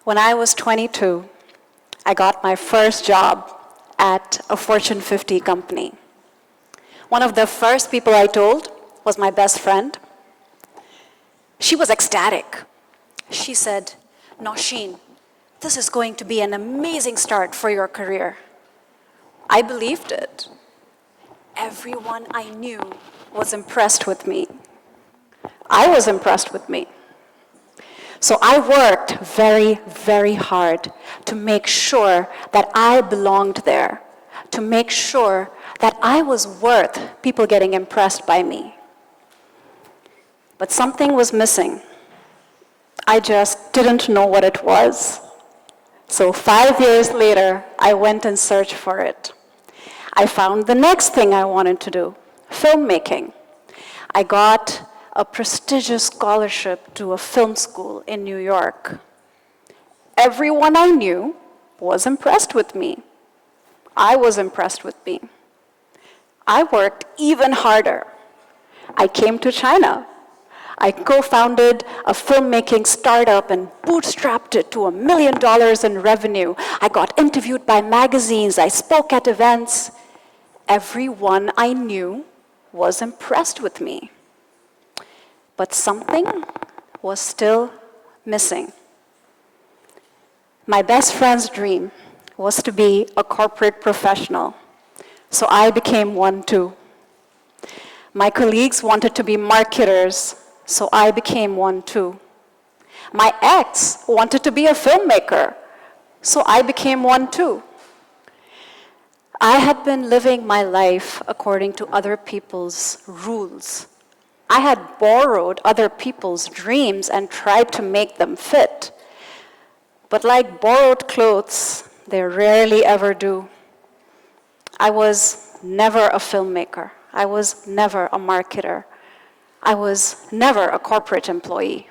When I was 22, I got my first job at a Fortune 50 company. One of the first people I told was my best friend. She was ecstatic. She said, "Nausheen, this is going to be an amazing start for your career." I believed it. Everyone I knew was impressed with me. I was impressed with me. So I worked very, very hard to make sure that I belonged there, to make sure that I was worth people getting impressed by me. But something was missing. I just didn't know what it was. So 5 years later, I went and searched for it. I found the next thing I wanted to do, filmmaking. I got a prestigious scholarship to a film school in New York. Everyone I knew was impressed with me. I was impressed with me. I worked even harder. I came to China. I co-founded a filmmaking startup and bootstrapped it to $1 million in revenue. I got interviewed by magazines. I spoke at events. Everyone I knew was impressed with me. But something was still missing. My best friend's dream was to be a corporate professional, so I became one too. My colleagues wanted to be marketers, so I became one too. My ex wanted to be a filmmaker, so I became one too. I had been living my life according to other people's rules. I had borrowed other people's dreams and tried to make them fit. But like borrowed clothes, they rarely ever do. I was never a filmmaker. I was never a marketer. I was never a corporate employee.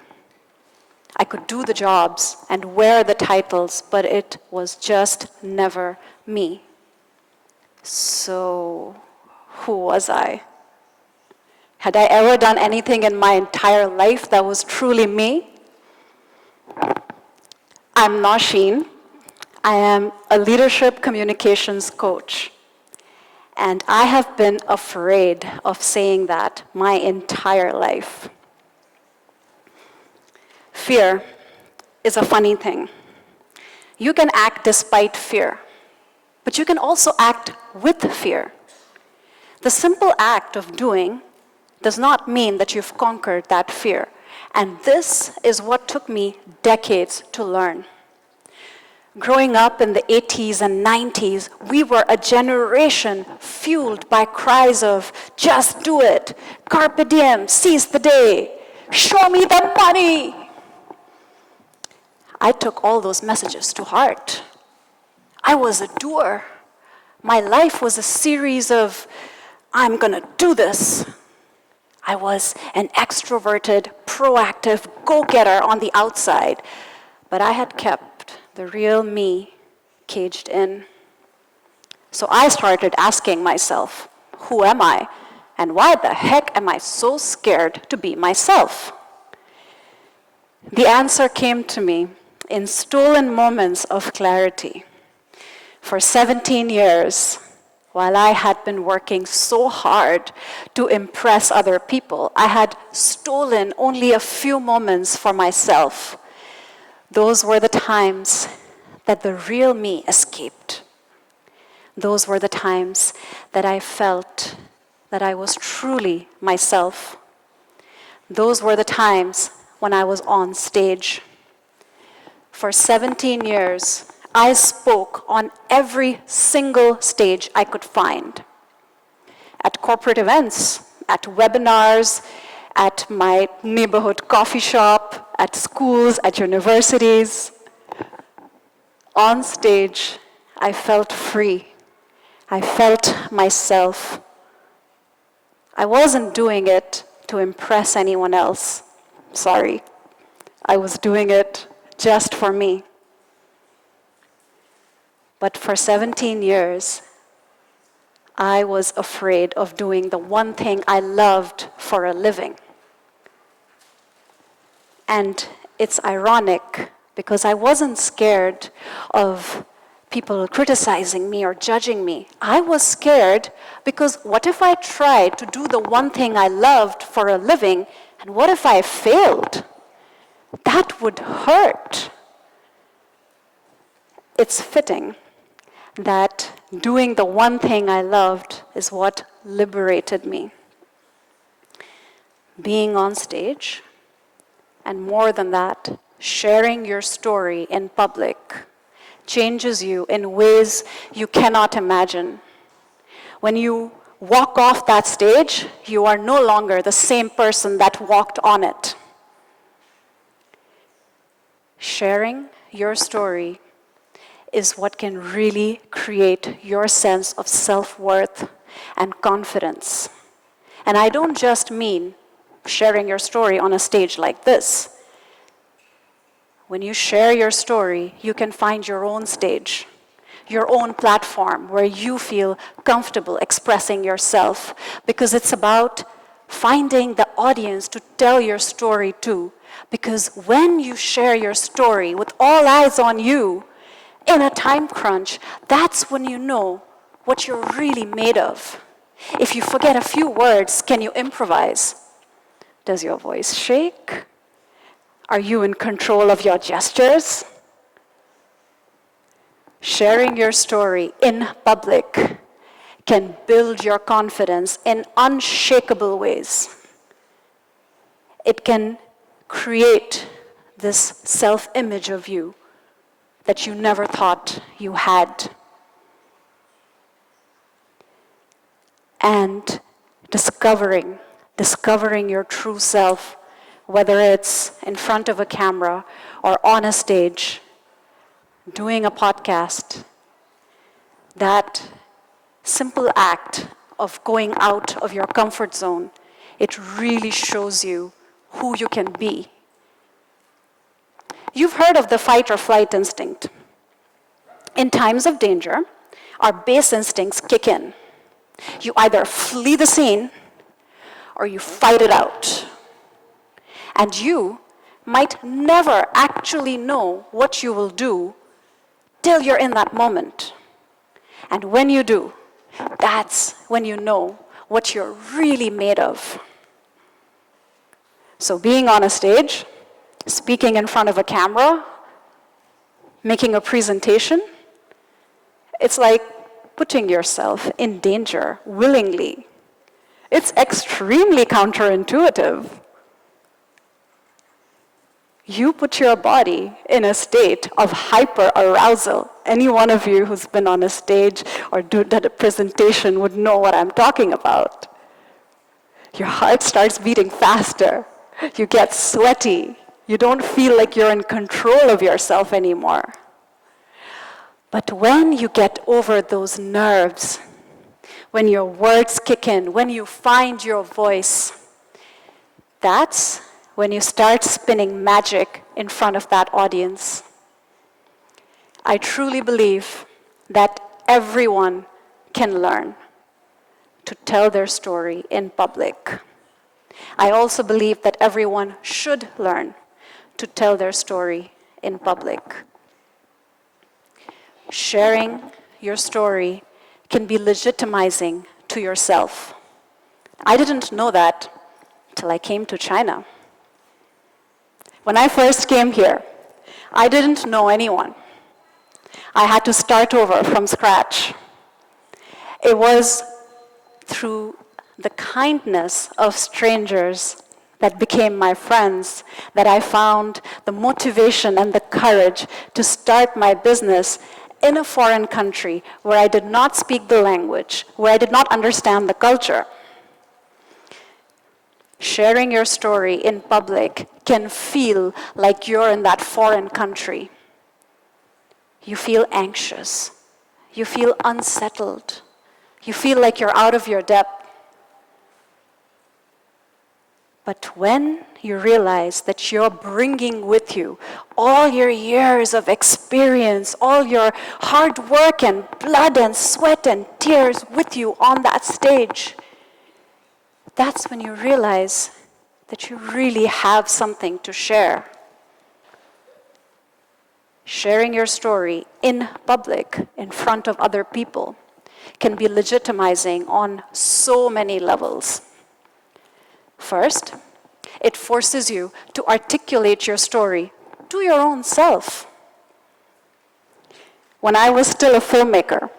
I could do the jobs and wear the titles, but it was just never me. So, who was I? Had I ever done anything in my entire life that was truly me? I'm Nausheen. I am a leadership communications coach. And I have been afraid of saying that my entire life. Fear is a funny thing. You can act despite fear, but you can also act with fear. The simple act of doing does not mean that you've conquered that fear. And this is what took me decades to learn. Growing up in the 80s and 90s, we were a generation fueled by cries of, "Just do it, carpe diem, seize the day, show me the money." I took all those messages to heart. I was a doer. My life was a series of, "I'm gonna do this." I was an extroverted, proactive go-getter on the outside, but I had kept the real me caged in. So I started asking myself, who am I? And why the heck am I so scared to be myself? The answer came to me in stolen moments of clarity. For 17 years, while I had been working so hard to impress other people, I had stolen only a few moments for myself. Those were the times that the real me escaped. Those were the times that I felt that I was truly myself. Those were the times when I was on stage. For 17 years, I spoke on every single stage I could find. At corporate events, at webinars, at my neighborhood coffee shop, at schools, at universities. On stage, I felt free. I felt myself. I wasn't doing it to impress anyone else. Sorry. I was doing it just for me. But for 17 years, I was afraid of doing the one thing I loved for a living. And it's ironic because I wasn't scared of people criticizing me or judging me. I was scared because what if I tried to do the one thing I loved for a living, and what if I failed? That would hurt. It's fitting that doing the one thing I loved is what liberated me. Being on stage, and more than that, sharing your story in public changes you in ways you cannot imagine. When you walk off that stage, you are no longer the same person that walked on it. Sharing your story is what can really create your sense of self-worth and confidence. And I don't just mean sharing your story on a stage like this. When you share your story, you can find your own stage, your own platform where you feel comfortable expressing yourself, because it's about finding the audience to tell your story to. Because when you share your story with all eyes on you, in a time crunch, that's when you know what you're really made of. If you forget a few words, can you improvise? Does your voice shake? Are you in control of your gestures? Sharing your story in public can build your confidence in unshakable ways. It can create this self-image of you that you never thought you had. And discovering your true self, whether it's in front of a camera or on a stage, doing a podcast, that simple act of going out of your comfort zone, it really shows you who you can be. You've heard of the fight or flight instinct. In times of danger, our base instincts kick in. You either flee the scene or you fight it out. And you might never actually know what you will do till you're in that moment. And when you do, that's when you know what you're really made of. So being on a stage, speaking in front of a camera, making a presentation, it's like putting yourself in danger willingly. It's extremely counterintuitive. You put your body in a state of hyper-arousal. Any one of you who's been on a stage or did a presentation would know what I'm talking about. Your heart starts beating faster. You get sweaty. You don't feel like you're in control of yourself anymore. But when you get over those nerves, when your words kick in, when you find your voice, that's when you start spinning magic in front of that audience. I truly believe that everyone can learn to tell their story in public. I also believe that everyone should learn to tell their story in public. Sharing your story can be legitimizing to yourself. I didn't know that till I came to China. When I first came here, I didn't know anyone. I had to start over from scratch. It was through the kindness of strangers that became my friends that I found the motivation and the courage to start my business in a foreign country where I did not speak the language, where I did not understand the culture. Sharing your story in public can feel like you're in that foreign country. You feel anxious. You feel unsettled. You feel like you're out of your depth. But when you realize that you're bringing with you all your years of experience, all your hard work and blood and sweat and tears with you on that stage, that's when you realize that you really have something to share. sharing your story in public, in front of other people, can be legitimizing on so many levels. First, it forces you to articulate your story to your own self. When I was still a filmmaker,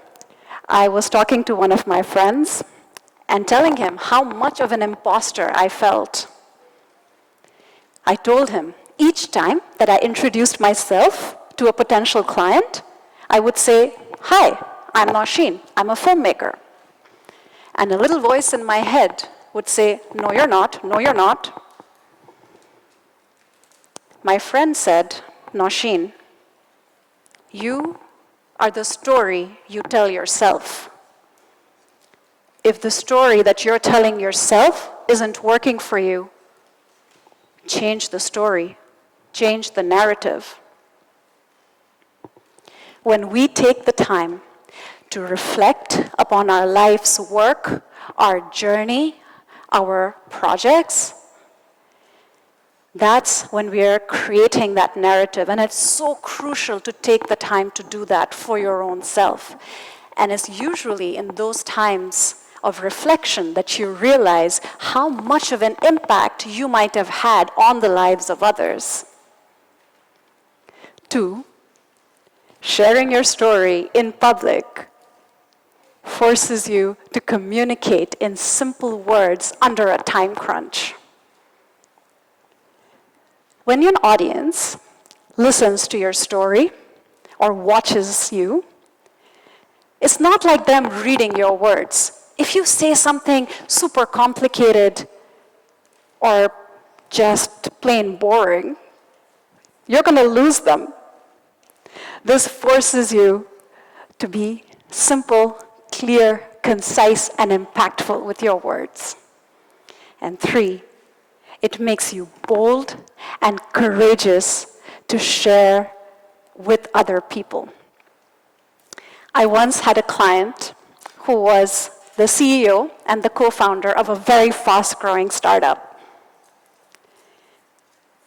I was talking to one of my friends and telling him how much of an imposter I felt. I told him each time that I introduced myself to a potential client, I would say, "Hi, I'm Nausheen, I'm a filmmaker." And a little voice in my head would say, "No, you're not, no, you're not." My friend said, "Nausheen, you are the story you tell yourself. If the story that you're telling yourself isn't working for you, change the story, change the narrative." When we take the time to reflect upon our life's work, our journey, our projects, that's when we are creating that narrative. And it's so crucial to take the time to do that for your own self. And it's usually in those times of reflection that you realize how much of an impact you might have had on the lives of others. 2, sharing your story in public forces you to communicate in simple words under a time crunch. When an audience listens to your story or watches you, it's not like them reading your words. If you say something super complicated or just plain boring, you're going to lose them. This forces you to be simple, clear, concise, and impactful with your words. And 3, it makes you bold and courageous to share with other people. I once had a client who was the CEO and the co-founder of a very fast-growing startup.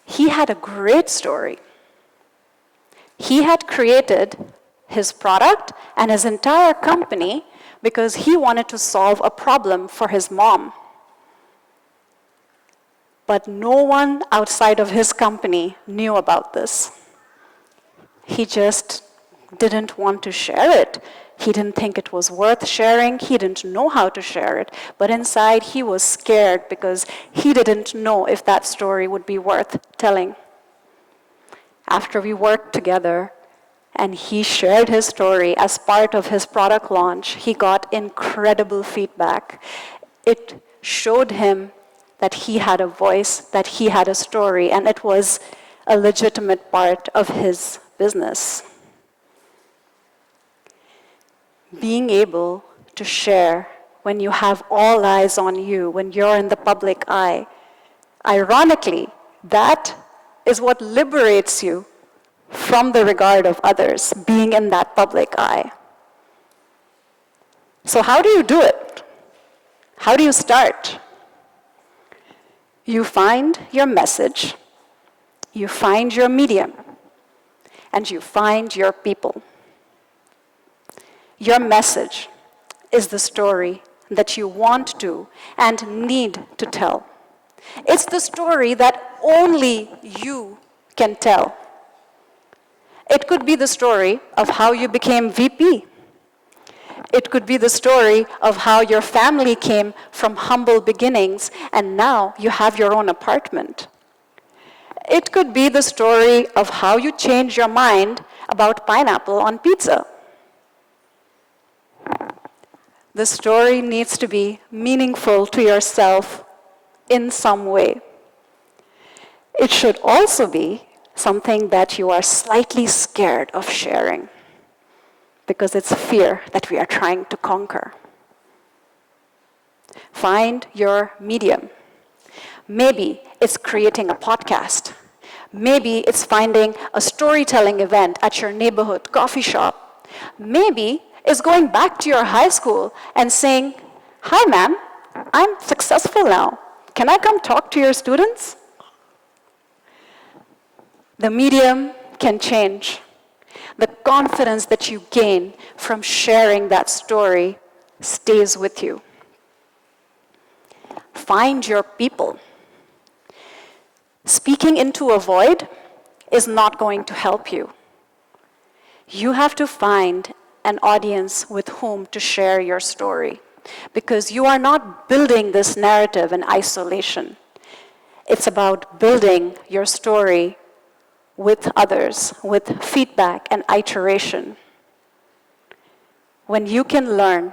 He had a great story. He had created his product and his entire company because he wanted to solve a problem for his mom. But no one outside of his company knew about this. He just didn't want to share it. He didn't think it was worth sharing. He didn't know how to share it. But inside, he was scared because he didn't know if that story would be worth telling. After we worked together and he shared his story as part of his product launch, he got incredible feedback. It showed him that he had a voice, that he had a story, and it was a legitimate part of his business. Being able to share when you have all eyes on you, when you're in the public eye, ironically, that is what liberates you from the regard of others, being in that public eye. So how do you do it? How do you start? You find your message, you find your medium, and you find your people. Your message is the story that you want to and need to tell. It's the story that only you can tell. It could be the story of how you became VP. It could be the story of how your family came from humble beginnings and now you have your own apartment. It could be the story of how you changed your mind about pineapple on pizza. The story needs to be meaningful to yourself in some way. It should also be something that you are slightly scared of sharing, because it's fear that we are trying to conquer. Find your medium. Maybe it's creating a podcast. Maybe it's finding a storytelling event at your neighborhood coffee shop. Maybe it's going back to your high school and saying, "Hi, ma'am, I'm successful now. Can I come talk to your students?" The medium can change. confidence that you gain from sharing that story stays with you. Find your people. Speaking into a void is not going to help you. You have to find an audience with whom to share your story, because you are not building this narrative in isolation. It's about building your story with others, with feedback and iteration. When you can learn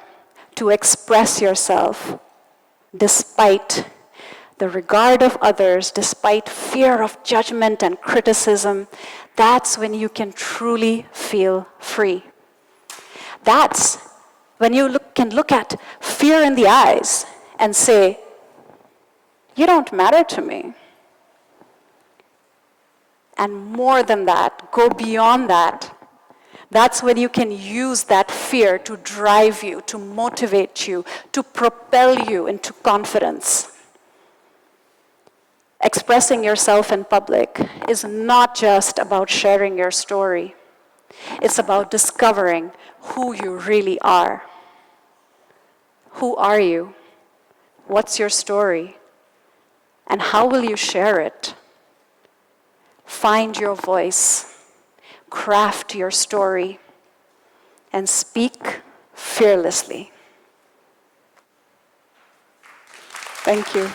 to express yourself despite the regard of others, despite fear of judgment and criticism, that's when you can truly feel free. That's when you can look at fear in the eyes and say, you don't matter to me. And more than that, go beyond that. That's when you can use that fear to drive you, to motivate you, to propel you into confidence. Expressing yourself in public is not just about sharing your story. It's about discovering who you really are. Who are you? What's your story? And how will you share it? Find your voice, craft your story, and speak fearlessly. Thank you.